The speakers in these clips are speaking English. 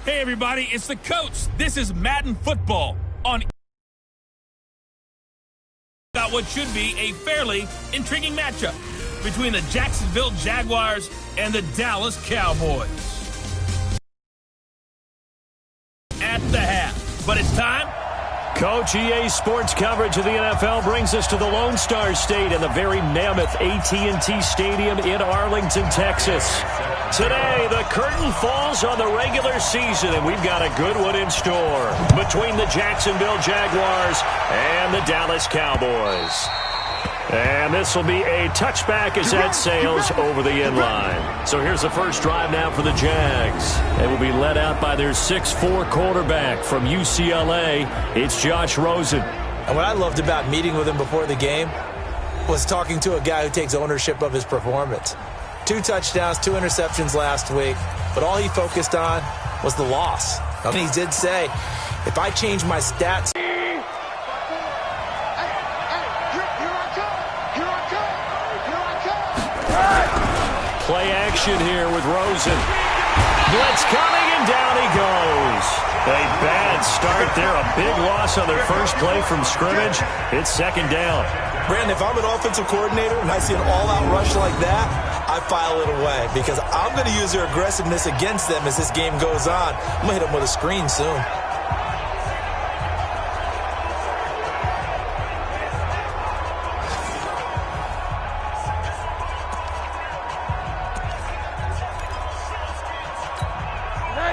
Hey everybody, it's the coach. This is Madden Football on about what should be a fairly intriguing matchup between the Jacksonville Jaguars and the Dallas Cowboys. At the half, but it's time. Coach, EA Sports coverage of the NFL brings us to the Lone Star State in the very mammoth AT&T Stadium in Arlington, Texas. Today, the curtain falls on the regular season, and we've got a good one in store between the Jacksonville Jaguars and the Dallas Cowboys. And this will be a touchback as that sails over the end line. So here's the first drive now for the Jags. They will be led out by their 6'4" quarterback from UCLA. It's Josh Rosen. And what I loved about meeting with him before the game was talking to a guy who takes ownership of his performance. 2 touchdowns, 2 interceptions last week, but all he focused on was the loss. I mean, he did say, if I change my stats... Play action here with Rosen. Blitz coming, and down he goes. A bad start there. A big loss on their first play from scrimmage. It's second down. Brandon, if I'm an offensive coordinator and I see an all-out rush like that, I file it away because I'm going to use their aggressiveness against them as this game goes on. I'm going to hit them with a screen soon.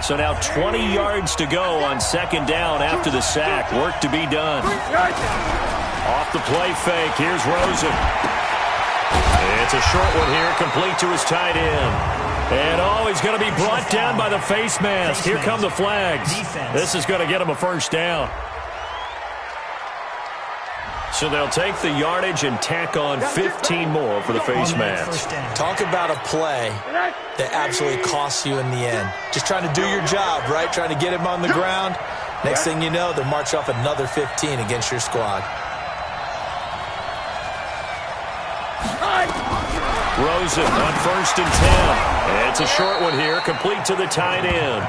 So now 20 yards to go on second down after the sack. Work to be done. Off the play fake. Here's Rosen. It's a short one here, complete to his tight end. And he's going to be brought down by the face mask. Here come the flags. This is going to get him a first down. So they'll take the yardage and tack on 15 more for the face mask. Talk about a play that absolutely costs you in the end. Just trying to do your job, right? Trying to get him on the ground. Next thing you know, they'll march off another 15 against your squad. Rosen on 1st and 10. It's a short one here, complete to the tight end.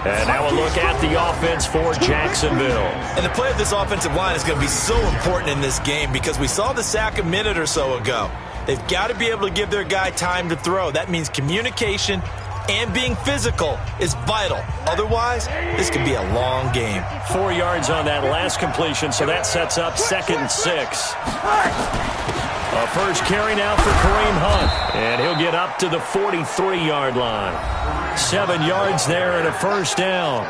And now a look at the offense for Jacksonville. And the play of this offensive line is going to be so important in this game because we saw the sack a minute or so ago. They've got to be able to give their guy time to throw. That means communication and being physical is vital. Otherwise, this could be a long game. 4 yards on that last completion, so that sets up 2nd and 6. A first carry now for Kareem Hunt, and he'll get up to the 43-yard line. 7 yards there and a first down.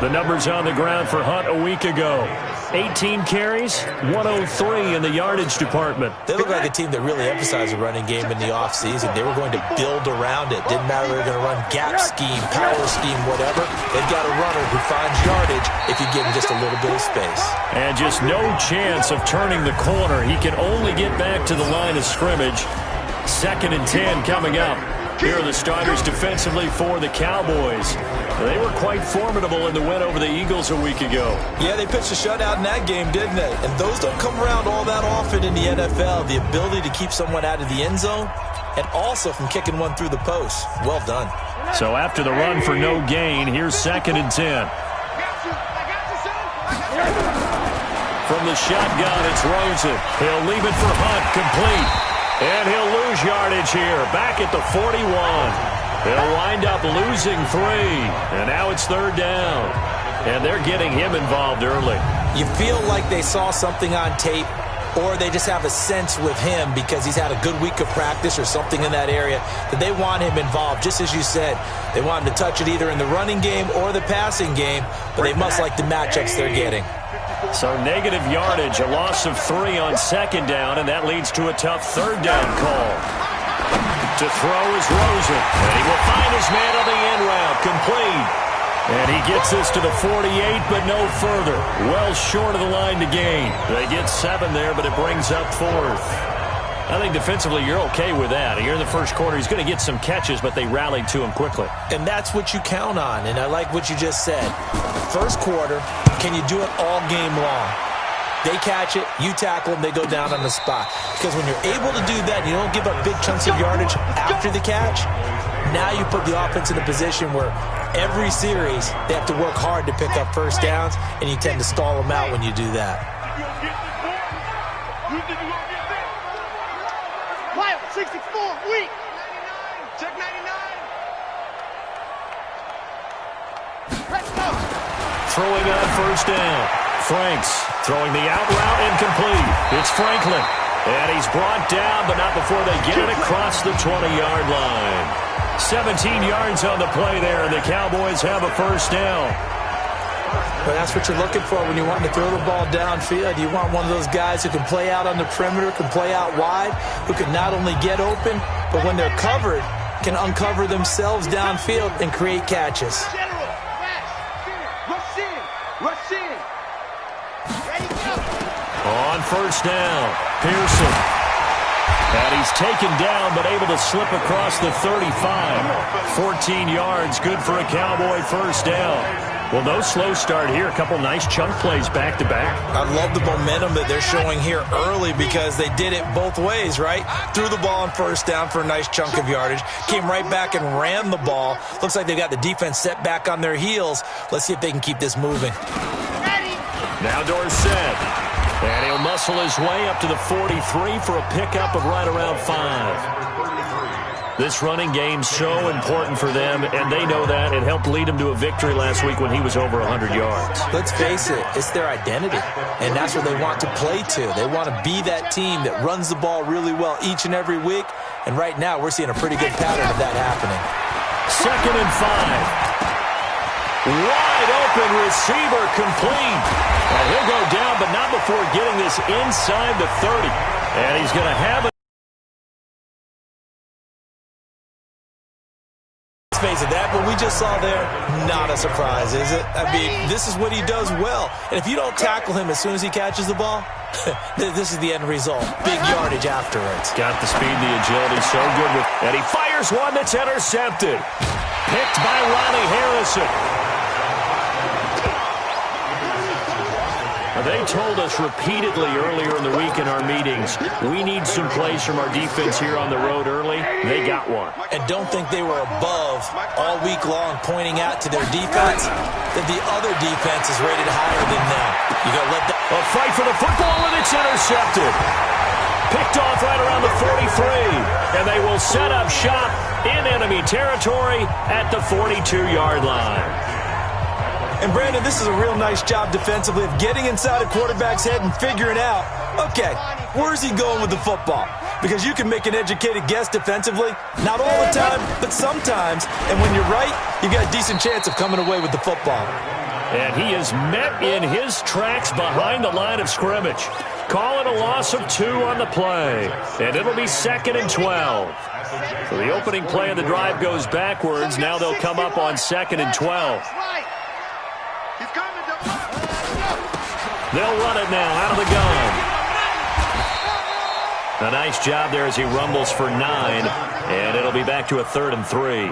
The numbers on the ground for Hunt a week ago. 18 carries, 103 in the yardage department. They look like a team that really emphasized the running game in the offseason. They were going to build around it. Didn't matter if they were going to run gap scheme, power scheme, whatever. They've got a runner who finds yardage if you give him just a little bit of space. And just no chance of turning the corner. He can only get back to the line of scrimmage. 2nd and 10 coming up. Here are the starters defensively for the Cowboys. They were quite formidable in the win over the Eagles a week ago. Yeah, they pitched a shutout in that game, didn't they? And those don't come around all that often in the NFL. The ability to keep someone out of the end zone and also from kicking one through the post. Well done. So after the run for no gain, here's 2nd and 10. From the shotgun, it's Rosen. He'll leave it for Hunt, complete. And he'll lose yardage here, back at the 41. They'll wind up losing 3. And now it's 3rd down. And they're getting him involved early. You feel like they saw something on tape, or they just have a sense with him because he's had a good week of practice or something in that area that they want him involved. Just as you said, they want him to touch it either in the running game or the passing game, but they must like the matchups they're getting. So negative yardage, a loss of 3 on 2nd down, and that leads to a tough 3rd down call. To throw is Rosen, and he will find his man on the end route, complete. And he gets this to the 48, but no further. Well short of the line to gain. They get 7 there, but it brings up 4th. I think defensively you're okay with that. Here in the first quarter, he's going to get some catches, but they rallied to him quickly. And that's what you count on, and I like what you just said. First quarter, can you do it all game long? They catch it, you tackle them, they go down on the spot. Because when you're able to do that, you don't give up big chunks of yardage after the catch, Now you put the offense in a position where every series they have to work hard to pick up first downs, and you tend to stall them out when you do that. 64, weak. Check 99. Let's go. Throwing on first down. Franks throwing the out route incomplete. It's Franklin. And he's brought down, but not before they get it across the 20-yard line. 17 yards on the play there, and the Cowboys have a first down. But that's what you're looking for when you want to throw the ball downfield. You want one of those guys who can play out on the perimeter, can play out wide, who can not only get open, but when they're covered, can uncover themselves downfield and create catches. General, rush in, rush in. Ready, go. On first down, Pearson. And he's taken down, but able to slip across the 35. 14 yards, good for a Cowboy first down. Well, no slow start here. A couple nice chunk plays back-to-back. I love the momentum that they're showing here early because they did it both ways, right? Threw the ball on first down for a nice chunk of yardage. Came right back and ran the ball. Looks like they've got the defense set back on their heels. Let's see if they can keep this moving. Now Dorsett. And he'll muscle his way up to the 43 for a pickup of right around 5. This running game's so important for them, and they know that. It helped lead him to a victory last week when he was over 100 yards. Let's face it, it's their identity, and that's what they want to play to. They want to be that team that runs the ball really well each and every week, and right now we're seeing a pretty good pattern of that happening. 2nd and 5. Wide open receiver complete. And he'll go down, but not before getting this inside the 30. And he's going to have it. Let's face it, that what we just saw there, not a surprise, is it? I mean, this is what he does well. And if you don't tackle him as soon as he catches the ball, this is the end result. Big yardage afterwards. Got the speed and the agility, so good with. And he fires one that's intercepted. Picked by Ronnie Harrison. They told us repeatedly earlier in the week in our meetings, we need some plays from our defense here on the road early. They got one. And don't think they were above all week long pointing out to their defense that the other defense is rated higher than them. You got to let that. A fight for the football, and it's intercepted. Picked off right around the 43. And they will set up shop in enemy territory at the 42-yard line. And, Brandon, this is a real nice job defensively of getting inside a quarterback's head and figuring out, okay, where's he going with the football? Because you can make an educated guess defensively, not all the time, but sometimes. And when you're right, you've got a decent chance of coming away with the football. And he is met in his tracks behind the line of scrimmage. Call it a loss of 2 on the play. And it'll be 2nd and 12. So the opening play of the drive goes backwards. Now they'll come up on 2nd and 12. They'll run it now out of the gun. A nice job there as he rumbles for 9, and it'll be back to a 3rd and 3.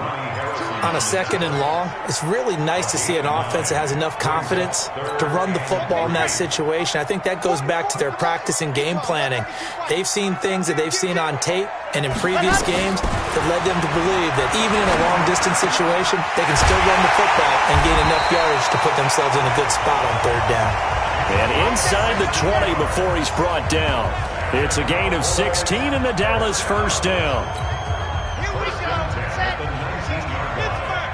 On a 2nd and long, it's really nice to see an offense that has enough confidence to run the football in that situation. I think that goes back to their practice and game planning. They've seen things that they've seen on tape and in previous games that led them to believe that even in a long-distance situation, they can still run the football and gain enough yardage to put themselves in a good spot on 3rd down. And inside the 20 before he's brought down. It's a gain of 16 in the Dallas first down. Here we go. Set. Pittsburgh.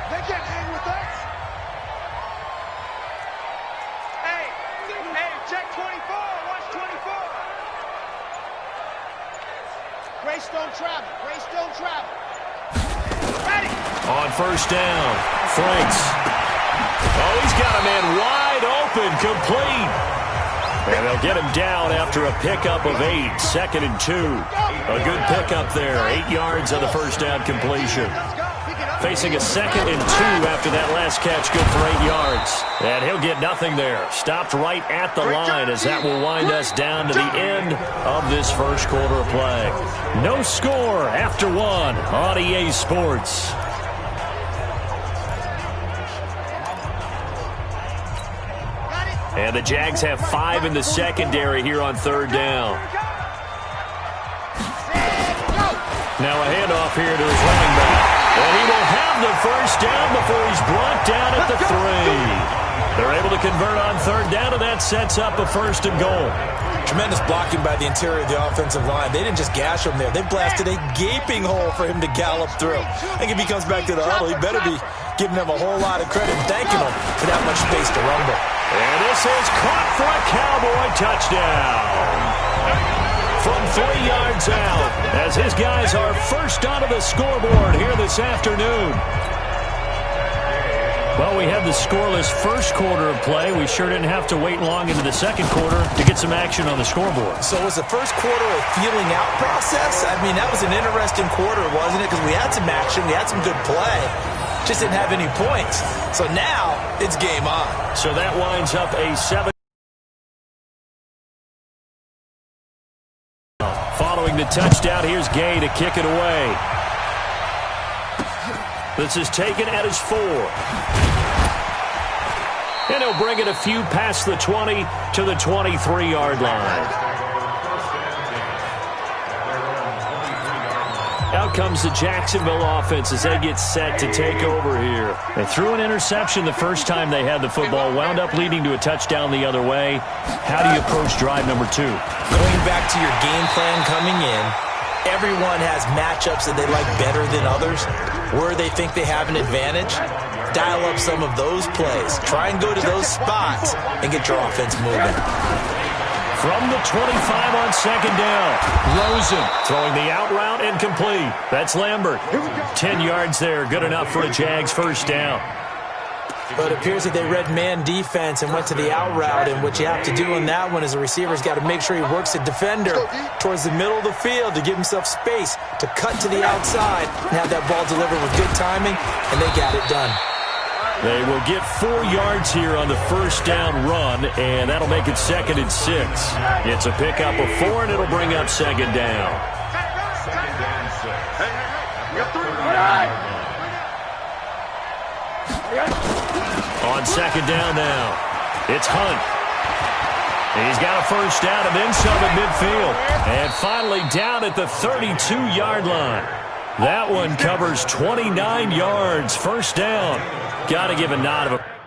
They can't hang with us. Hey, check 24. Watch 24. Grace don't travel. Grace don't travel. Ready. On first down, Franks. Oh, he's got a man wide open, complete. And they'll get him down after a pickup of 8, 2nd and 2. A good pickup there, 8 yards on the first down completion. Facing a 2nd and 2 after that last catch, good for 8 yards. And he'll get nothing there. Stopped right at the line as that will wind us down to the end of this first quarter of play. No score after 1 on EA Sports. And the Jags have 5 in the secondary here on 3rd down. Now a handoff here to his running back. And he will have the first down before he's brought down at the 3. They're able to convert on third down, and that sets up a first and goal. Tremendous blocking by the interior of the offensive line. They didn't just gash him there. They blasted a gaping hole for him to gallop through. I think if he comes back to the huddle, he better be giving them a whole lot of credit and thanking them for that much space to rumble. And this is caught for a Cowboy touchdown. From 3 yards out, as his guys are first onto the scoreboard here this afternoon. Well, we had the scoreless first quarter of play. We sure didn't have to wait long into the second quarter to get some action on the scoreboard. So was the first quarter a feeling out process? I mean, that was an interesting quarter, wasn't it? Because we had some action, we had some good play. Just didn't have any points. So now it's game on. So that winds up a 7. Following the touchdown, here's Gay to kick it away. This is taken at his 4. And he'll bring it a few past the 20 to the 23-yard line. Out comes the Jacksonville offense as they get set to take over here. They threw an interception the first time they had the football, wound up leading to a touchdown the other way. How do you approach drive number 2? Going back to your game plan coming in, everyone has matchups that they like better than others, where they think they have an advantage. Dial up some of those plays. Try and go to those spots and get your offense moving. From the 25 on second down, Rosen throwing the out route incomplete. That's Lambert. 10 yards there, good enough for a Jags first down. But it appears that they read man defense and went to the out route, and what you have to do on that one is a receiver's got to make sure he works the defender towards the middle of the field to give himself space to cut to the outside and have that ball delivered with good timing, and they got it done. They will get 4 yards here on the first down run, and that'll make it 2nd and 6. It's a pickup of 4, and it'll bring up second down. On second down now, it's Hunt. He's got a first down and then some at midfield. And finally down at the 32-yard line. That one covers 29 yards. First down. Got to give a nod of a...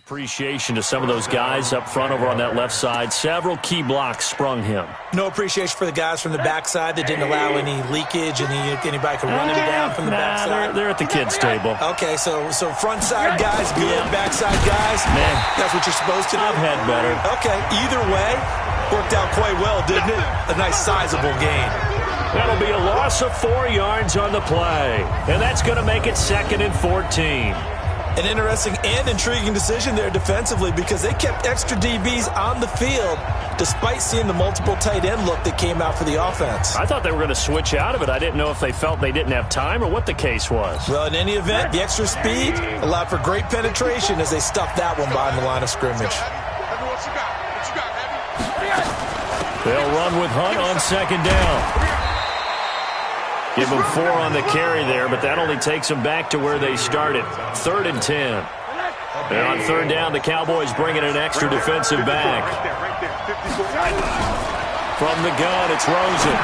Appreciation to some of those guys up front over on that left side. Several key blocks sprung him. No appreciation for the guys from the backside that didn't allow any leakage, and anybody could run him down from the backside. They're at the kids' table. Okay, so front side guys good, backside guys, man, that's what you're supposed to do. I've had better. Okay, either way, worked out quite well, didn't it? A nice sizable gain. That'll be a loss of 4 yards on the play, and that's going to make it 2nd and 14. An interesting and intriguing decision there defensively, because they kept extra DBs on the field despite seeing the multiple tight end look that came out for the offense. I thought they were going to switch out of it. I didn't know if they felt they didn't have time or what the case was. Well, in any event, the extra speed allowed for great penetration as they stuffed that one behind the line of scrimmage. They'll run with Hunt on second down. Give them 4 on the carry there, but that only takes them back to where they started. 3rd and 10. And on third down, the Cowboys bring in an extra defensive back. From the gun, it's Rosen.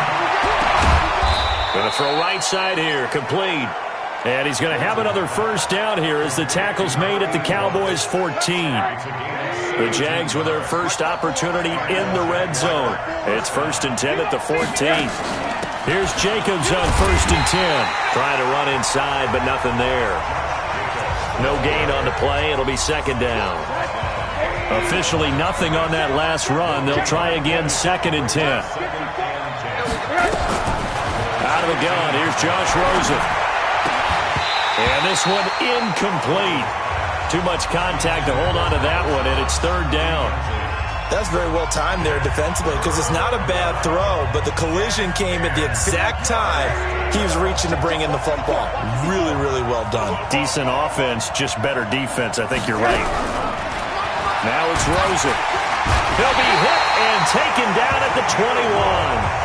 Going to throw right side here, complete. And he's going to have another first down here as the tackle's made at the Cowboys' 14. The Jags with their first opportunity in the red zone. It's 1st and 10 at the 14. Here's Jacobs on 1st and 10. Trying to run inside, but nothing there. No gain on the play. It'll be second down. Officially nothing on that last run. They'll try again, 2nd and 10. Out of the gun, here's Josh Rosen. And this one incomplete. Too much contact to hold on to that one, and it's 3rd down. That's very well timed there defensively because it's not a bad throw, but the collision came at the exact time he was reaching to bring in the football. Really, really well done. Decent offense, just better defense. I think you're right. Now it's Rosen. He'll be hit and taken down at the 21.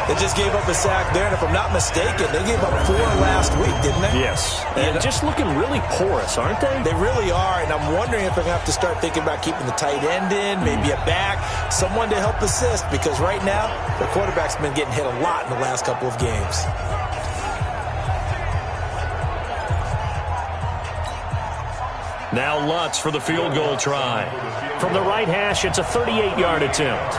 They just gave up a sack there, and if I'm not mistaken, they gave up 4 last week, didn't they? Yes. And just looking really porous, aren't they? They really are, and I'm wondering if they're going to have to start thinking about keeping the tight end in, maybe a back, someone to help assist, because right now, their quarterback's been getting hit a lot in the last couple of games. Now Lutz for the field goal try. From the right hash, it's a 38-yard attempt.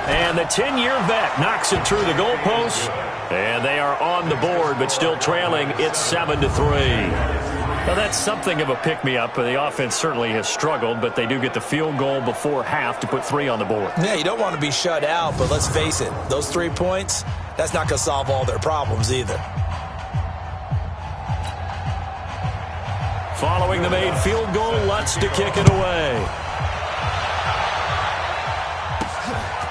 And the 10-year vet knocks it through the goalpost. And they are on the board, but still trailing. It's 7-3. Well, that's something of a pick-me-up. The offense certainly has struggled, but they do get the field goal before half to put 3 on the board. Yeah, you don't want to be shut out, but let's face it. Those 3 points, that's not going to solve all their problems either. Following the made field goal, Lutz to kick it away.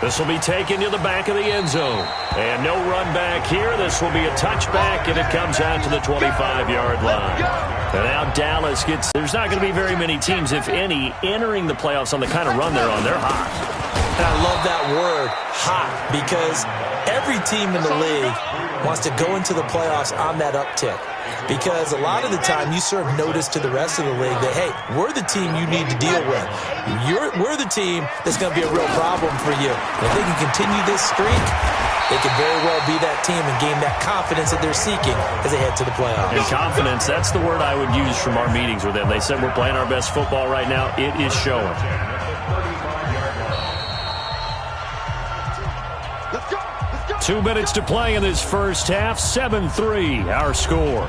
This will be taken to the back of the end zone. And no run back here. This will be a touchback, and it comes out to the 25-yard line. And now Dallas gets... There's not going to be very many teams, if any, entering the playoffs on the kind of run they're on. They're hot. And I love that word, hot, because every team in the league wants to go into the playoffs on that uptick. Because a lot of the time you serve notice to the rest of the league that, hey, we're the team you need to deal with. We're the team that's going to be a real problem for you. And if they can continue this streak, they could very well be that team and gain that confidence that they're seeking as they head to the playoffs. And confidence, that's the word I would use from our meetings with them. They said we're playing our best football right now. It is showing. Let's go. 2 minutes to play in this first half. 7-3, our score.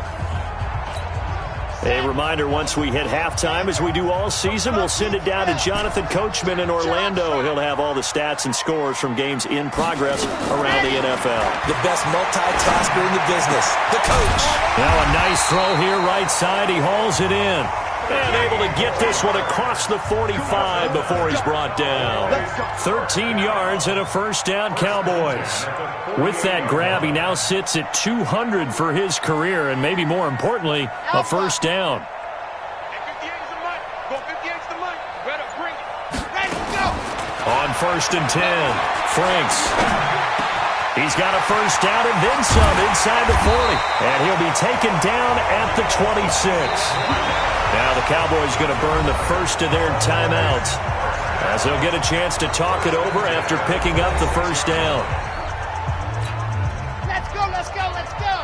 A reminder, once we hit halftime, as we do all season, we'll send it down to Jonathan Coachman in Orlando. He'll have all the stats and scores from games in progress around the NFL. The best multitasker in the business, the coach. Now a nice throw here, right side. He hauls it in. And able to get this one across the 45 before he's brought down. 13 yards and a first down, Cowboys. With that grab, he now sits at 200 for his career, and maybe more importantly, a first down. On 1st and 10, Franks. He's got a first down and then some inside the 40. And he'll be taken down at the 26. Now the Cowboys going to burn the first of their timeouts as they'll get a chance to talk it over after picking up the first down. Let's go.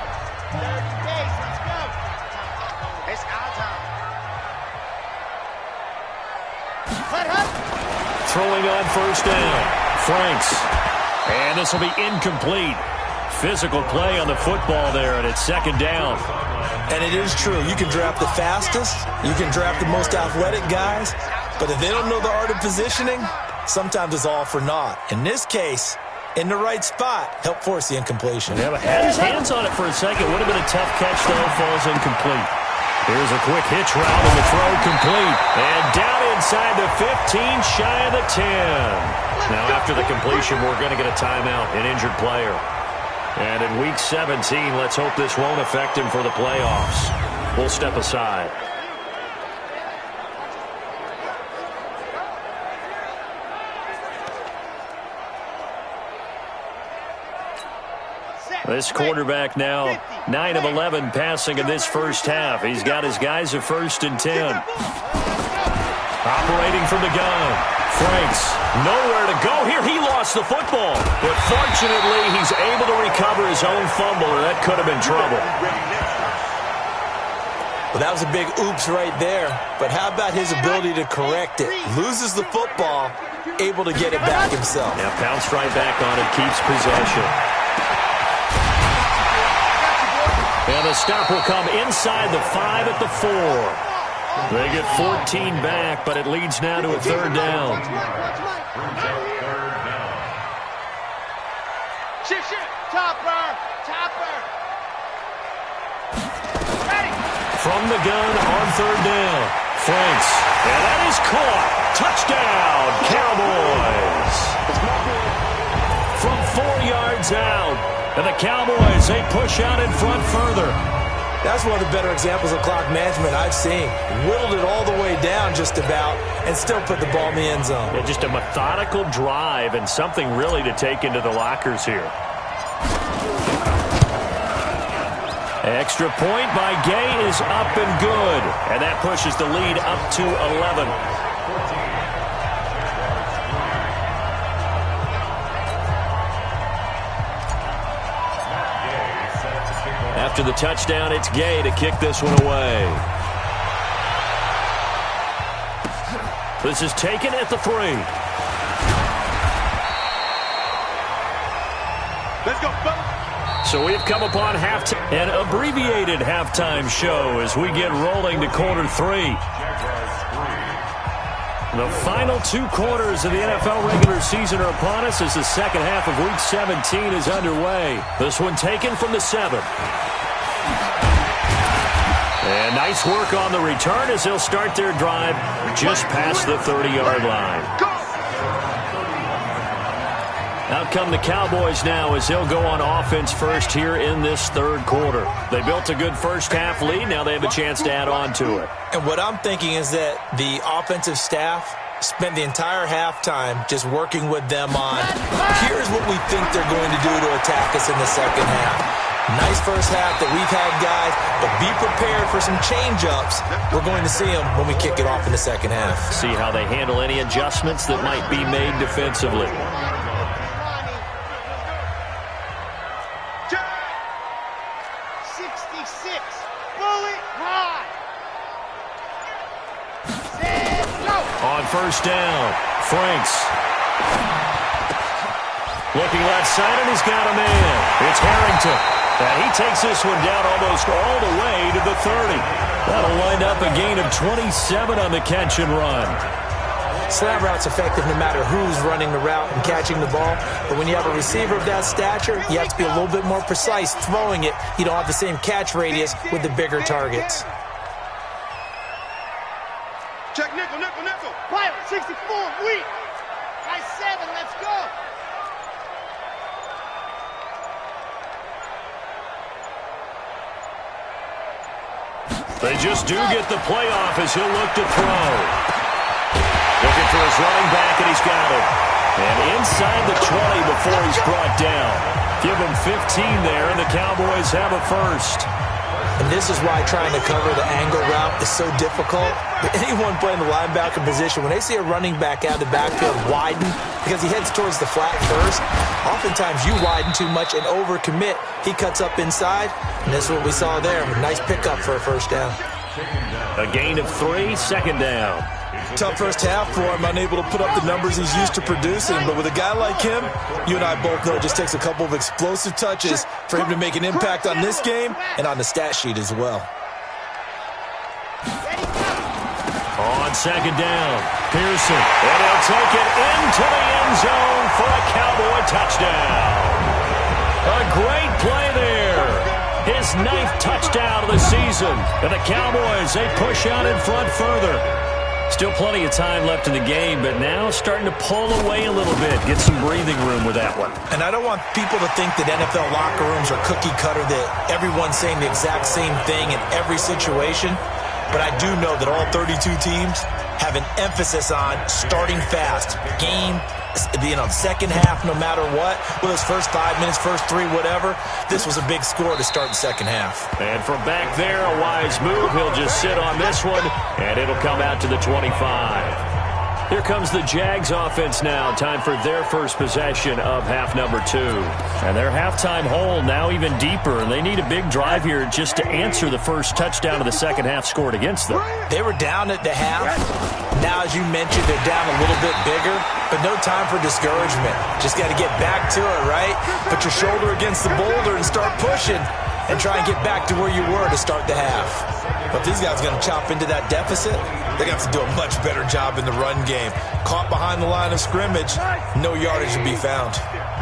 30 days, let's go. It's our time. Throwing on first down, Franks. And this will be incomplete. Physical play on the football there, and it's 2nd down. And it is true. You can draft the fastest. You can draft the most athletic guys. But if they don't know the art of positioning, sometimes it's all for naught. In this case, in the right spot, help force the incompletion. Yeah, had his hands on it for a second. Would have been a tough catch, though. Falls incomplete. Here's a quick hitch route, and the throw complete. And down inside the 15, shy of the 10. Now, after the completion, we're going to get a timeout, an injured player. And in Week 17, let's hope this won't affect him for the playoffs. We'll step aside. This quarterback now 9 of 11 passing in this first half. He's got his guys at 1st and 10. Operating from the gun. Franks, nowhere to go here. He lost the football. But fortunately, he's able to recover his own fumble, or that could have been trouble. Well, that was a big oops right there. But how about his ability to correct it? Loses the football, able to get it back himself. Yeah, pounced right back on it, keeps possession. stop will come inside the 5 at the 4. They get 14 back, but it leads now to a 3rd down. Shift. Topper. Ready. From the gun on 3rd down. Franks. And that is caught. Touchdown, Cowboys. From 4 yards out. And the Cowboys, they push out in front further. That's one of the better examples of clock management I've seen. Whittled it all the way down just about and still put the ball in the end zone. Yeah, just a methodical drive and something really to take into the lockers here. Extra point by Gay is up and good. And that pushes the lead up to 11. After the touchdown, it's Gay to kick this one away. This is taken at the 3. Let's go, Bo. So we've come upon an abbreviated halftime show as we get rolling to quarter 3. The final 2 quarters of the NFL regular season are upon us as the second half of Week 17 is underway. This one taken from the 7. And nice work on the return as they'll start their drive just past the 30-yard line. Out come the Cowboys now as they'll go on offense first here in this 3rd quarter. They built a good first half lead. Now they have a chance to add on to it. And what I'm thinking is that the offensive staff spent the entire halftime just working with them on, here's what we think they're going to do to attack us in the second half. Nice first half that we've had, guys, but be prepared for some change-ups. We're going to see them when we kick it off in the second half. See how they handle any adjustments that might be made defensively. 66. Bullet high. Set, go. On 1st down, Franks. Looking left side, and he's got a man. It's Harrington. And he takes this one down almost all the way to the 30. That'll wind up a gain of 27 on the catch and run. Slant route's effective no matter who's running the route and catching the ball. But when you have a receiver of that stature, you have to be a little bit more precise throwing it. You don't have the same catch radius with the bigger targets. Check nickel. Pilot 64, weak. Nice 7, let's go. They just do get the playoff as he'll look to throw. Looking for his running back, and he's got it. And inside the 20 before he's brought down. Give him 15 there, and the Cowboys have a first. And this is why trying to cover the angle route is so difficult. But anyone playing the linebacker position, when they see a running back out of the backfield widen because he heads towards the flat first, oftentimes you widen too much and overcommit. He cuts up inside, and this is what we saw there. Nice pickup for a first down. A gain of 3, 2nd down. Tough first half for him, unable to put up the numbers he's used to producing. But with a guy like him, you and I both know it just takes a couple of explosive touches for him to make an impact on this game and on the stat sheet as well. On 2nd down, Pearson. And he'll take it into the end zone for a Cowboy touchdown. A great play there. His 9th touchdown of the season. And the Cowboys, they push out in front further. Still plenty of time left in the game, but now starting to pull away a little bit. Get some breathing room with that one. And I don't want people to think that NFL locker rooms are cookie cutter, that everyone's saying the exact same thing in every situation. But I do know that all 32 teams have an emphasis on starting fast. Game, second half, no matter what. Well, those first 5 minutes, first 3, whatever. This was a big score to start the second half. And from back there, a wise move. He'll just sit on this one, and it'll come out to the 25. Here comes the Jags offense now. Time for their first possession of half number 2. And their halftime hole now even deeper, and they need a big drive here just to answer the first touchdown of the second half scored against them. They were down at the half. Now, as you mentioned, they're down a little bit bigger, but no time for discouragement. Just got to get back to it, right? Put your shoulder against the boulder and start pushing. and try and get back to where you were to start the half. But these guys are going to chop into that deficit. They got to do a much better job in the run game. Caught behind the line of scrimmage, no yardage to be found.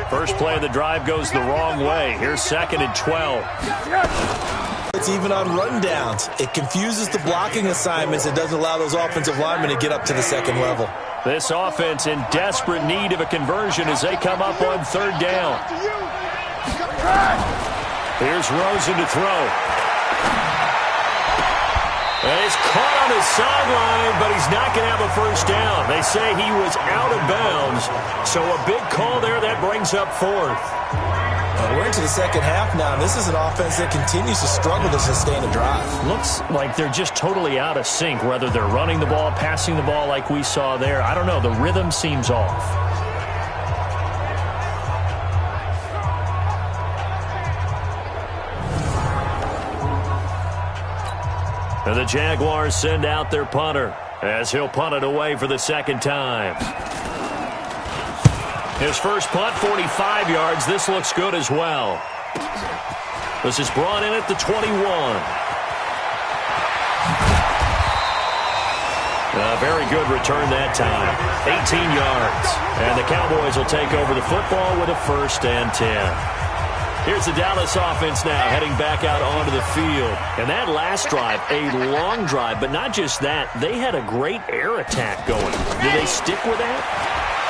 First play of the drive goes the wrong way. Here's 2nd and 12. It's even on rundowns. It confuses the blocking assignments. It doesn't allow those offensive linemen to get up to the second level. This offense in desperate need of a conversion as they come up on 3rd down. Here's Rosen to throw. And he's caught on his sideline, but he's not going to have a first down. They say he was out of bounds, so a big call there that brings up 4th. We're into the second half now. This is an offense that continues to struggle to sustain a drive. Looks like they're just totally out of sync, whether they're running the ball, passing the ball like we saw there. I don't know. The rhythm seems off. And the Jaguars send out their punter as he'll punt it away for the 2nd time. His first punt, 45 yards. This looks good as well. This is brought in at the 21. A very good return that time. 18 yards. And the Cowboys will take over the football with a 1st and 10. Here's the Dallas offense now heading back out onto the field. And that last drive, a long drive, but not just that. They had a great air attack going. Do they stick with that?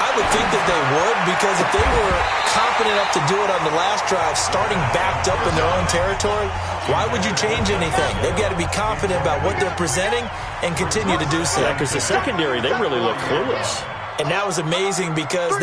I would think that they would, because if they were confident enough to do it on the last drive, starting backed up in their own territory, why would you change anything? They've got to be confident about what they're presenting and continue to do so. Yeah, because the secondary, they really look clueless. And that was amazing because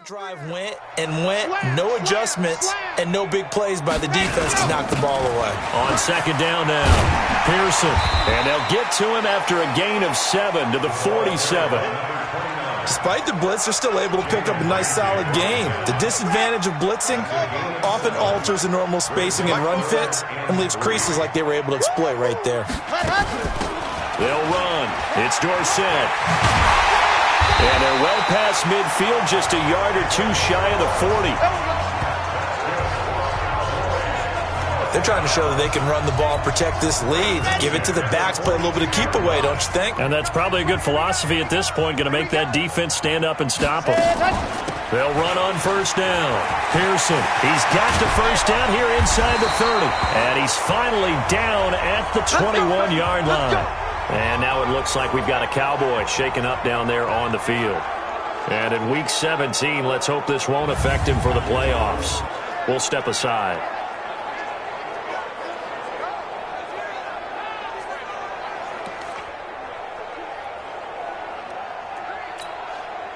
Drive went and went, no adjustments, and no big plays by the defense to knock the ball away. On second down now, Pearson. And they'll get to him after a gain of 7 to the 47. Despite the blitz, they're still able to pick up a nice, solid gain. The disadvantage of blitzing often alters the normal spacing and run fits and leaves creases like they were able to exploit right there. They'll run. It's Dorsett. And they're well past midfield, just a yard or two shy of the 40. They're trying to show that they can run the ball and protect this lead. Give it to the backs, play a little bit of keep away, don't you think? And that's probably a good philosophy at this point, going to make that defense stand up and stop them. They'll run on first down. Pearson, he's got the first down here inside the 30. And he's finally down at the 21-yard line. And now it looks like we've got a Cowboy shaken up down there on the field. And in Week 17, let's hope this won't affect him for the playoffs. We'll step aside.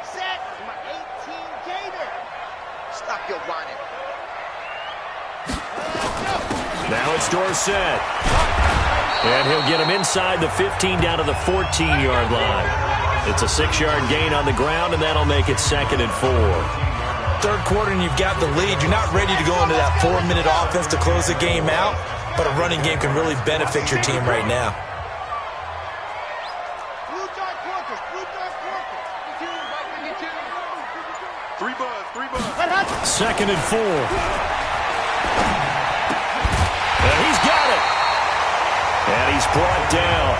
Set my 18 Gator. Stop your whining. Now it's Dorsett. And he'll get him inside the 15 down to the 14-yard line. It's a 6-yard gain on the ground, and that'll make it 2nd and 4. Third quarter and you've got the lead. You're not ready to go into that 4-minute offense to close the game out, but a running game can really benefit your team right now. Blue dark workers. 3 buzz. 2nd and 4. And he's got it. And he's brought down.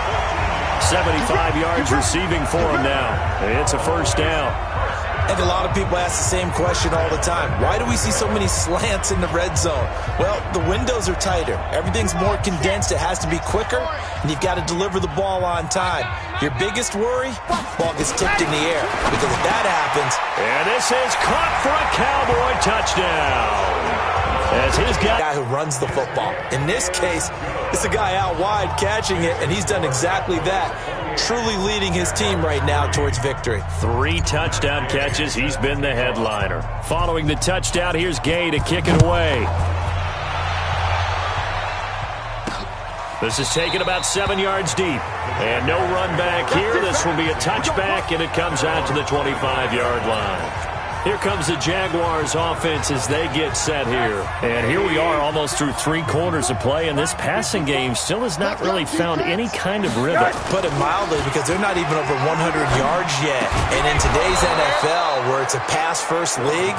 75 yards receiving for him now. It's a first down. I think a lot of people ask the same question all the time. Why do we see so many slants in the red zone? Well, the windows are tighter. Everything's more condensed. It has to be quicker, and you've got to deliver the ball on time. Your biggest worry? Ball gets tipped in the air. Because if that happens... And this is caught for a Cowboy touchdown. As his guy who runs the football. In this case, it's a guy out wide catching it, and he's done exactly that. Truly leading his team right now towards victory. 3 touchdown catches. He's been the headliner. Following the touchdown, here's Gay to kick it away. This is taken about 7 yards deep. And no run back here. This will be a touchback, and it comes out to the 25-yard line. Here comes the Jaguars offense as they get set here. And here we are almost through 3 quarters of play, and this passing game still has not really found any kind of rhythm. Put it mildly, because they're not even over 100 yards yet. And in today's NFL, where it's a pass-first league,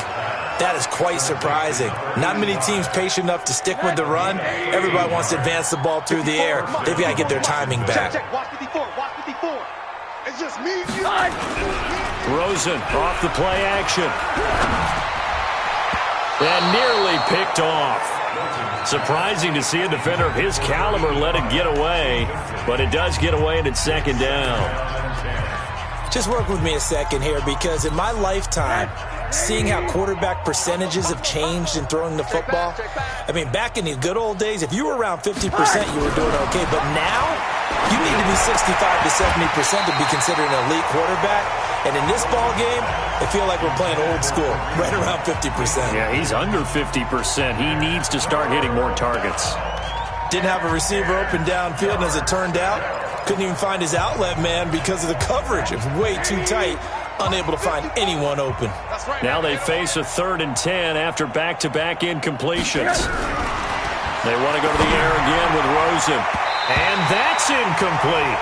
that is quite surprising. Not many teams patient enough to stick with the run. Everybody wants to advance the ball through the air. They've got to get their timing back. Check. Watch 54. It's just me. Rosen off the play action. And nearly picked off. Surprising to see a defender of his caliber let it get away, but it does get away and it's 2nd down. Just work with me a second here, because in my lifetime, seeing how quarterback percentages have changed in throwing the football, I mean, back in the good old days, if you were around 50%, you were doing okay. But now, you need to be 65 to 70% to be considered an elite quarterback. And in this ball game, I feel like we're playing old school, right around 50%. Yeah, he's under 50%. He needs to start hitting more targets. Didn't have a receiver open downfield, and as it turned out, couldn't even find his outlet man because of the coverage. It was way too tight, unable to find anyone open. Now they face a 3rd and 10 after back-to-back incompletions. They want to go to the air again with Rosen. And that's incomplete.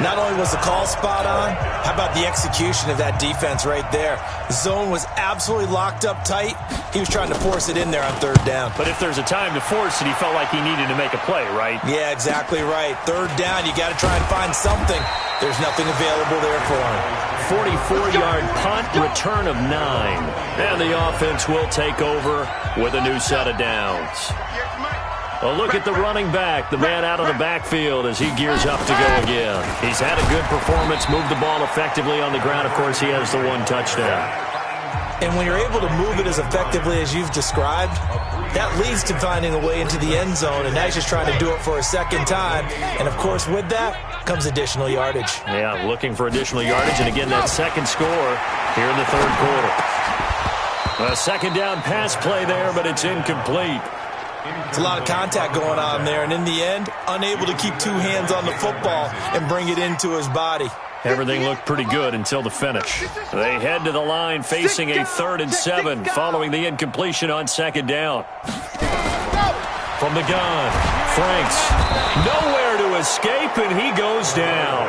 Not only was the call spot on, how about the execution of that defense right there? The zone was absolutely locked up tight. He was trying to force it in there on 3rd down. But if there's a time to force it, he felt like he needed to make a play, right? Yeah, exactly right. 3rd down, you got to try and find something. There's nothing available there for him. 44-yard punt, return of 9. And the offense will take over with a new set of downs. A look at the running back, the man out of the backfield as he gears up to go again. He's had a good performance, moved the ball effectively on the ground. Of course, he has the 1 touchdown. And when you're able to move it as effectively as you've described, That leads to finding a way into the end zone, and now he's just trying to do it for a second time. And, of course, with that comes additional yardage. Yeah, looking for additional yardage, and again, that second score here in the third quarter. A second down pass play there, but it's incomplete. It's a lot of contact going on there, and in the end, unable to keep two hands on the football and bring it into his body. Everything looked pretty good until the finish. They head to the line facing a 3rd and 7 following the incompletion on second down. From the gun, Franks nowhere to escape, and he goes down.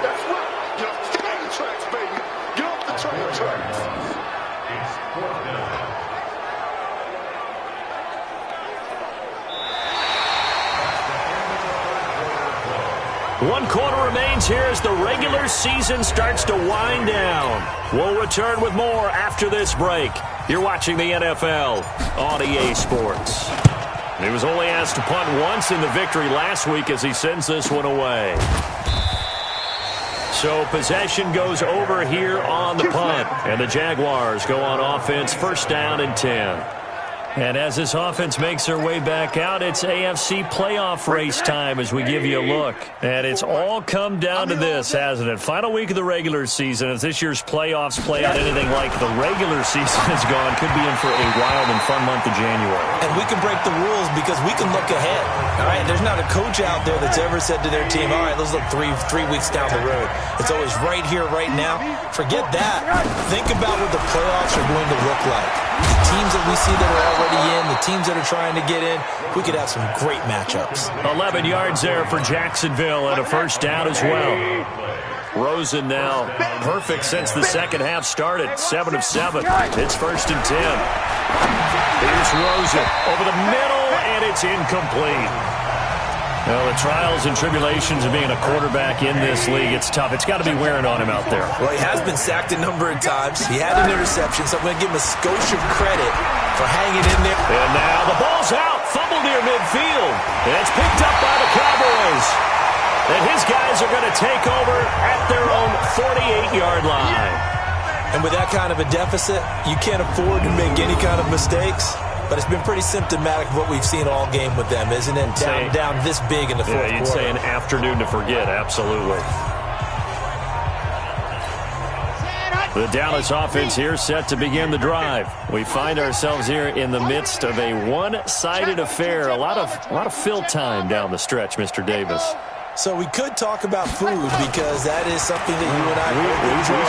That's right. Get off the train tracks, baby. Get off the train tracks. One quarter remains here as the regular season starts to wind down. We'll return with more after this break. You're watching the NFL on EA Sports. He was only asked to punt once in the victory last week as he sends this one away. So possession goes over here on the punt, and the Jaguars go on offense, 1st down and 10. And as this offense makes their way back out, it's AFC playoff race time as we give you a look. And it's all come down to this, hasn't it? Final week of the regular season. If this year's playoffs play out anything like the regular season has gone, could be in for a wild and fun month of January. And we can break the rules because we can look ahead. All right, there's not a coach out there that's ever said to their team, all right, let's look three weeks down the road. It's always right here, right now. Forget that. Think about what the playoffs are going to look like. The teams that we see that are already in, the teams that are trying to get in, we could have some great matchups. 11 yards there for Jacksonville and a 1st down as well. Rosen now perfect since the second half started. 7 of 7. It's 1st and 10. Here's Rosen over the middle, and it's incomplete. Well, the trials and tribulations of being a quarterback in this league, it's tough. It's got to be wearing on him out there. Well, he has been sacked a number of times. He had an interception, so I'm going to give him a skosh of credit for hanging in there. And now the ball's out. Fumble near midfield. And it's picked up by the Cowboys. And his guys are going to take over at their own 48-yard line. And with that kind of a deficit, you can't afford to make any kind of mistakes. But it's been pretty symptomatic of what we've seen all game with them, isn't it? Down this big in the fourth quarter. You'd say an afternoon to forget, absolutely. The Dallas offense here set to begin the drive. We find ourselves here in the midst of a one-sided affair. A lot of fill time down the stretch, Mr. Davis. So we could talk about food because that is something that you and I enjoy.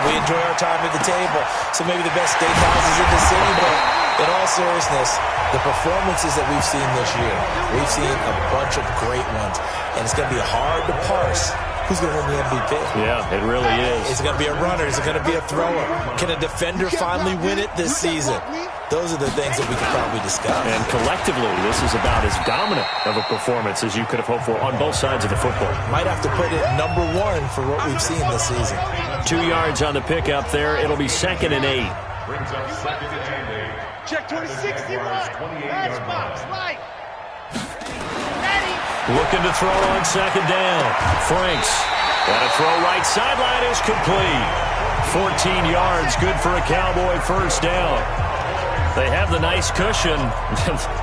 We enjoy our time at the table. So maybe the best steakhouses in the city, but in all seriousness, the performances that we've seen this year, we've seen a bunch of great ones. And it's going to be hard to parse who's going to win the MVP. Yeah, it really is. Is it going to be a runner? Is it going to be a thrower? Can a defender finally win it this season? Those are the things that we could probably discuss. And collectively, this is about as dominant of a performance as you could have hoped for on both sides of the football. Might have to put it number 1 for what we've seen this season. 2 yards on the pickup there. It'll be 2nd and 8. Check 2061. Last box, right. Ready. Looking to throw on 2nd down. Franks. And a throw right sideline is complete. 14 yards, good for a Cowboy 1st down. They have the nice cushion.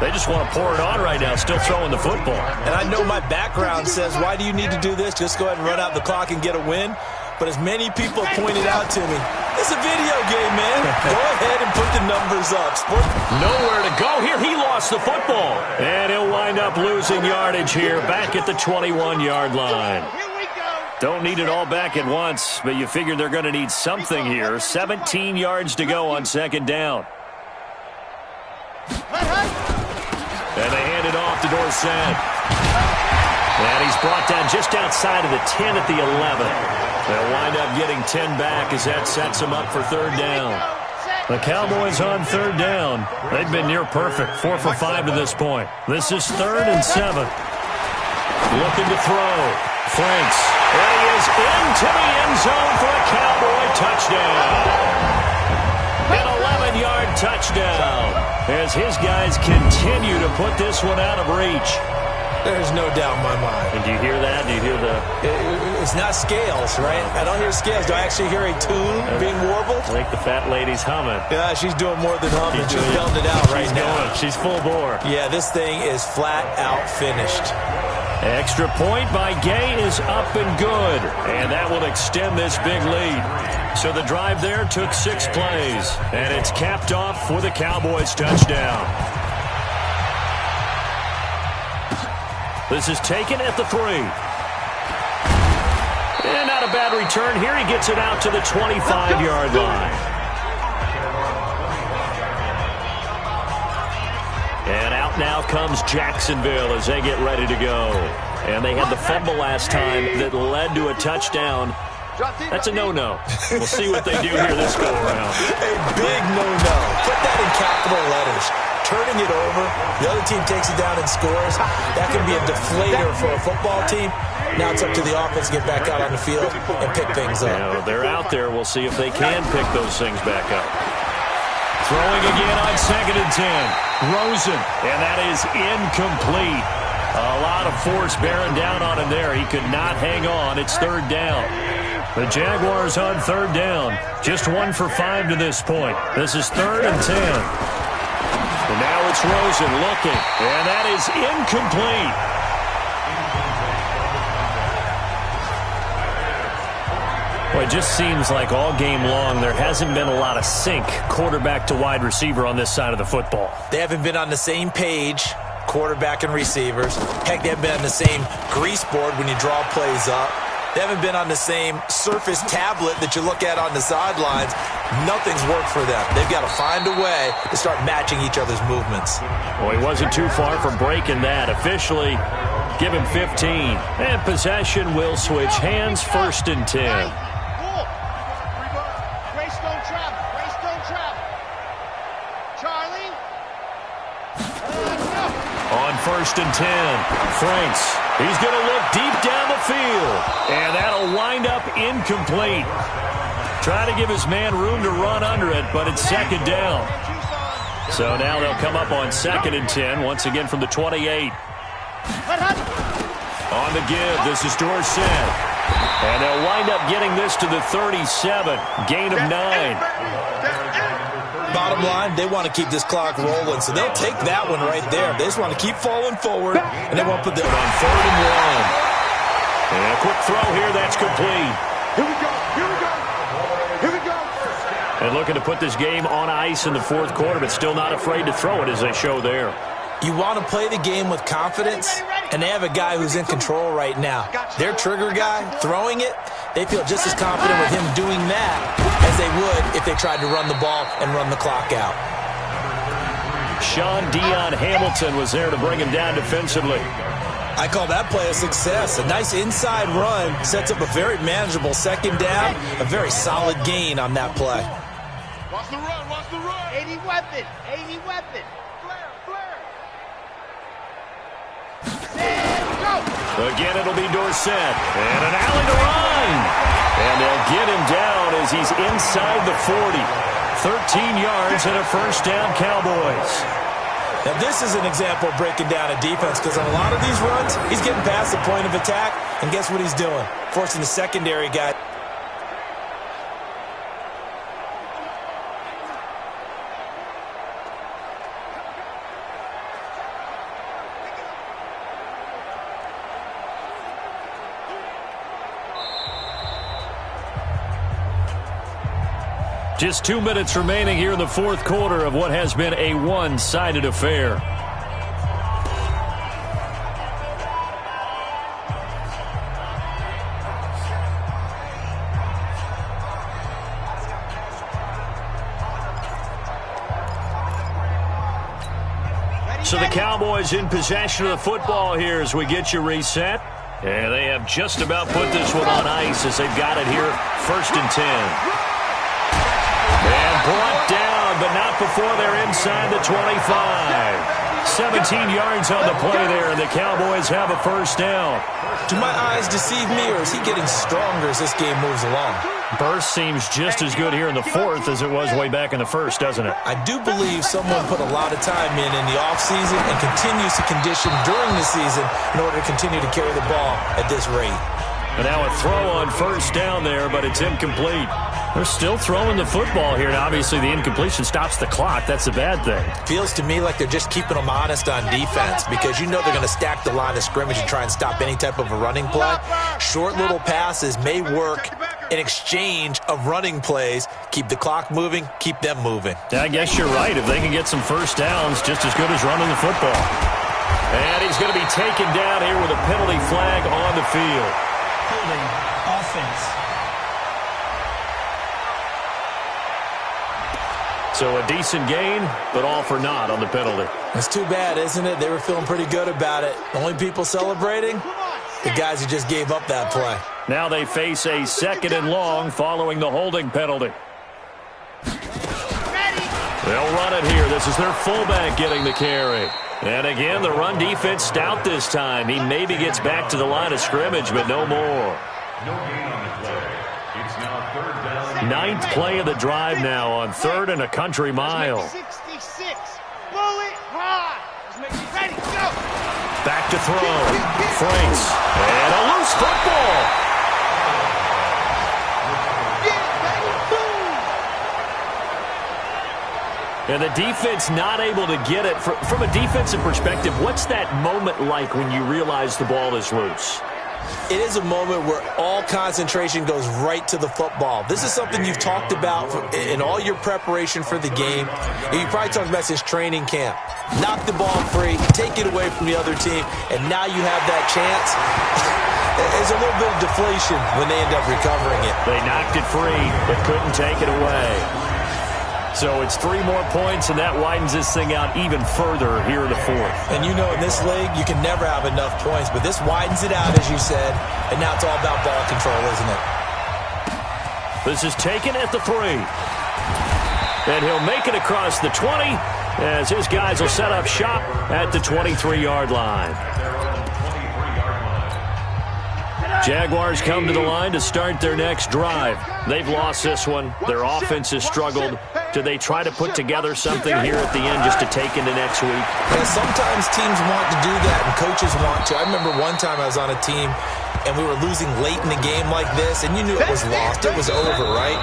They just want to pour it on right now, still throwing the football. And I know my background says, why do you need to do this? Just go ahead and run out the clock and get a win. But as many people have pointed out to me, it's a video game, man. Go ahead and put the numbers up. Nowhere to go here. He lost the football. And he'll wind up losing yardage here back at the 21-yard line. Don't need it all back at once, but you figure they're going to need something here. 17 yards to go on 2nd down. And they hand it off to Dorsett. And he's brought down just outside of the 10 at the 11. They'll wind up getting 10 back as that sets them up for 3rd down. The Cowboys on 3rd down. They've been near perfect, 4 for 5 to this point. This is 3rd and 7. Looking to throw. Franks. And he is into the end zone for a Cowboy touchdown. An 11-yard touchdown as his guys continue to put this one out of reach. There's no doubt in my mind. And do you hear that? Do you hear the... It's not scales, right? I don't hear scales. Do I actually hear a tune being warbled? I think the fat lady's humming. Yeah, she's doing more than humming. She's belting it out right now. She's full bore. Yeah, this thing is flat out finished. Extra point by Gay is up and good. And that will extend this big lead. So the drive there took 6 plays. And it's capped off with a Cowboys touchdown. This is taken at the 3. And not a bad return here. He gets it out to the 25-yard line. And out now comes Jacksonville as they get ready to go. And they had the fumble last time that led to a touchdown. That's a no-no. We'll see what they do here this go-around. A big no-no. Put that in capital letters. Turning it over, the other team takes it down and scores. That can be a deflator for a football team. Now it's up to the offense to get back out on the field and pick things up. Yeah, they're out there. We'll see if they can pick those things back up. Throwing again on 2nd and 10. Rosen, and that is incomplete. A lot of force bearing down on him there. He could not hang on. It's 3rd down. The Jaguars on 3rd down. Just 1 for 5 to this point. This is 3rd and 10. And now it's Rosen looking, and that is incomplete. Well, it just seems like all game long there hasn't been a lot of sync quarterback to wide receiver on this side of the football. They haven't been on the same page, quarterback and receivers. Heck, they haven't been on the same grease board when you draw plays up. They haven't been on the same Surface tablet that you look at on the sidelines. Nothing's worked for them. They've got to find a way to start matching each other's movements. Well, he wasn't too far from breaking that. Officially, give him 15. And possession will switch hands, 1st and 10. Grace don't travel. Grace don't travel. Charlie. On 1st and 10, Franks. He's going to look deep down the field. And that'll wind up incomplete. Trying to give his man room to run under it, but it's 2nd down. So now they'll come up on 2nd and 10, once again from the 28. On the give, this is Dorsett. And they'll wind up getting this to the 37. Gain of 9. Bottom line, they want to keep this clock rolling, so they'll take that one right there. They just want to keep falling forward, and they won't put them on 3rd and 1. And a quick throw here, that's complete. Here we go. Here we go. Here we go. And looking to put this game on ice in the 4th quarter, but still not afraid to throw it as they show there. You want to play the game with confidence, and they have a guy who's in control right now. Their trigger guy, throwing it, they feel just as confident with him doing that as they would if they tried to run the ball and run the clock out. Sean Dion Hamilton was there to bring him down defensively. I call that play a success. A nice inside run sets up a very manageable 2nd down, a very solid gain on that play. Watch the run. Watch the run. 80 weapon. 80 weapon. Flare. Flare. Again, it'll be Dorsett. And an alley to Ryan. And they'll get him down as he's inside the 40. 13 yards and a 1st down, Cowboys. Now, this is an example of breaking down a defense because on a lot of these runs, he's getting past the point of attack, and guess what he's doing? Forcing the secondary guy. Just 2 minutes remaining here in the 4th quarter of what has been a one-sided affair. So the Cowboys in possession of the football here as we get you reset. And they have just about put this one on ice as they've got it here, 1st and 10. And brought down, but not before they're inside the 25. 17 yards on the play there, and the Cowboys have a 1st down. Do my eyes deceive me, or is he getting stronger as this game moves along? Burst seems just as good here in the 4th as it was way back in the 1st, doesn't it? I do believe someone put a lot of time in the offseason and continues to condition during the season in order to continue to carry the ball at this rate. And now a throw on first down there, but it's incomplete. They're still throwing the football here, and obviously the incompletion stops the clock. That's a bad thing. Feels to me like they're just keeping them honest on defense because you know they're going to stack the line of scrimmage and try and stop any type of a running play. Short little passes may work in exchange of running plays. Keep the clock moving, keep them moving. Yeah, I guess you're right. If they can get some first downs, just as good as running the football. And he's going to be taken down here with a penalty flag on the field. Holding offense. So a decent gain, but all for naught on the penalty. That's too bad, isn't it? They were feeling pretty good about it. The only people celebrating, the guys who just gave up that play. Now they face a 2nd and long following the holding penalty. They'll run it here. This is their fullback getting the carry. And again, the run defense stout this time. He maybe gets back to the line of scrimmage, but no more. Ninth play of the drive now on 3rd and a country mile. 66. Bullet high. Ready, go. Back to throw. Franks. And a loose football. And the defense not able to get it. From a defensive perspective, what's that moment like when you realize the ball is loose? It is a moment where all concentration goes right to the football. This is something you've talked about in all your preparation for the game. And you probably talked about since training camp. Knock the ball free, take it away from the other team, and now you have that chance. There's a little bit of deflation when they end up recovering it. They knocked it free, but couldn't take it away. So it's 3 more points, and that widens this thing out even further here in the 4th. And you know in this league, you can never have enough points, but this widens it out, as you said, and now it's all about ball control, isn't it? This is taken at the 3. And he'll make it across the 20 as his guys will set up shop at the 23-yard line. Jaguars come to the line to start their next drive. They've lost this one. Their offense has struggled. Do they try to put together something here at the end just to take into next week? Yeah, sometimes teams want to do that and coaches want to. I remember one time I was on a team and we were losing late in the game like this, and you knew it was lost. It was over, right?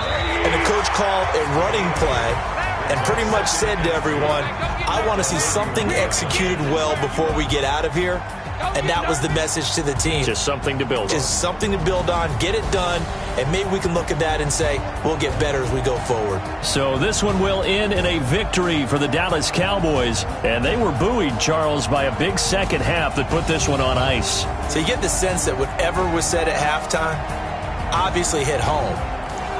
And the coach called a running play and pretty much said to everyone, I want to see something executed well before we get out of here. And that was the message to the team. Just something to build on. Just something to build on, get it done, and maybe we can look at that and say, we'll get better as we go forward. So this one will end in a victory for the Dallas Cowboys. And they were buoyed, Charles, by a big second half that put this one on ice. So you get the sense that whatever was said at halftime obviously hit home.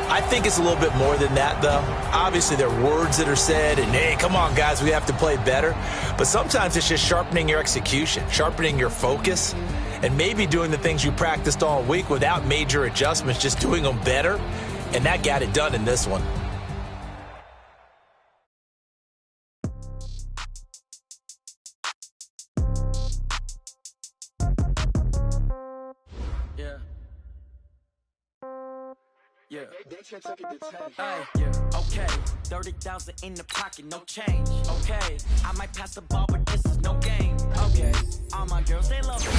I think it's a little bit more than that, though. Obviously, there are words that are said, and, hey, come on, guys, we have to play better. But sometimes it's just sharpening your execution, sharpening your focus, and maybe doing the things you practiced all week without major adjustments, just doing them better. And that got it done in this one. Yeah. Okay. 30,000 in the pocket, no change. Okay. I might pass the ball, but this is no game. Okay. All my girls, they love me.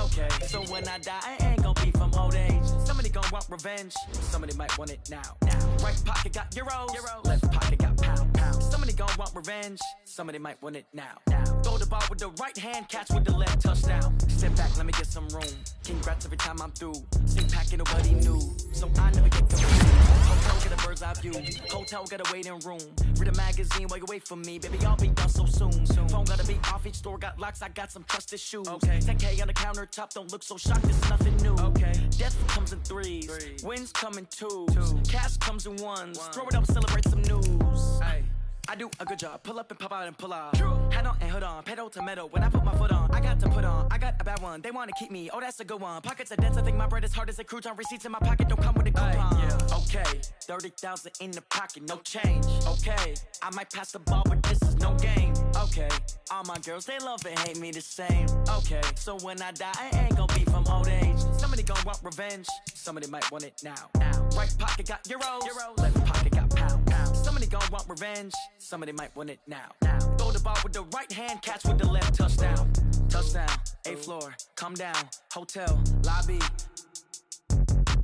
Okay. So when I die, I ain't gonna be from old age. Somebody gonna want revenge. Somebody might want it now. Right pocket got euros. Left pocket got pound. Somebody gonna want revenge. Somebody might want it now. Throw the ball with the right hand, catch with the left, touchdown. Step back, let me get some room. Congrats every time I'm through. Sing packing nobody new. So I never get confused. Hotel get a bird's eye view. Hotel got a waiting room. Read a magazine while you wait for me. Baby, I'll be done so soon. Phone gotta be off, each store got locks. I got some trusted shoes. Okay. 10K on the countertop, don't look so shocked, it's nothing new. Okay. Death comes in threes. Wins come in twos. Cash comes in ones. Throw it up, celebrate some news. Ay. I do a good job. Pull up and pop out and pull out. Head on and hood on. Pedal to metal. When I put my foot on, I got to put on. I got a bad one. They want to keep me. Oh, that's a good one. Pockets are dense. I think my bread is hard as a crouton. Receipts in my pocket don't come with a coupon. Okay. 30,000 in the pocket. No change. Okay. I might pass the ball, but this is no game. Okay. All my girls, they love and hate me the same. Okay. So when I die, I ain't gonna be from old age. Somebody gonna want revenge. Somebody might want it now. Right pocket got euros. Left pocket got pound. Somebody gonna want revenge. Somebody might want it now. Throw the ball with the right hand, catch with the left, touchdown. Touchdown, 8th floor, come down, hotel, lobby.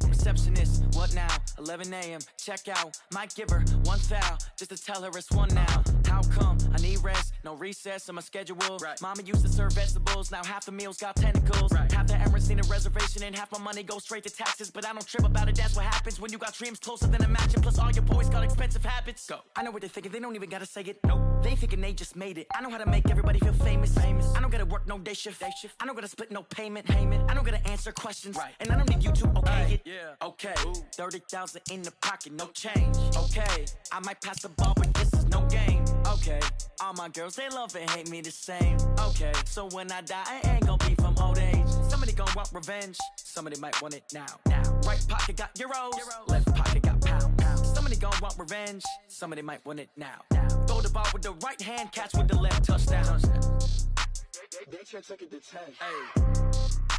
Receptionist, what now? 11 a.m., check out. Might give her one foul, just to tell her it's one now. How come? I need rest, no recess in my schedule. Right. Mama used to serve vegetables, now half the meals got tentacles. Right. Half the Emirates need a reservation and half my money goes straight to taxes. But I don't trip about it, that's what happens when you got dreams closer than a match. And plus all your boys got expensive habits. Go. I know what they're thinking, they don't even gotta say it. Nope. They thinking they just made it. I know how to make everybody feel famous. I don't gotta work no day shift. I don't gotta split no payment. I don't gotta answer questions. Right. And I don't need you to okay it. Yeah. Okay, 30,000 in the pocket, no change. Okay, I might pass the ball, but this is no game. Okay, all my girls, they love and hate me the same. Okay, so when I die, I ain't gon' be from old age. Somebody gon' want revenge, somebody might want it now. Right pocket got euros, left pocket got pounds. Somebody gon' want revenge, somebody might want it now. Throw the ball with the right hand, catch with the left, touchdown. They check it to 10. Hey.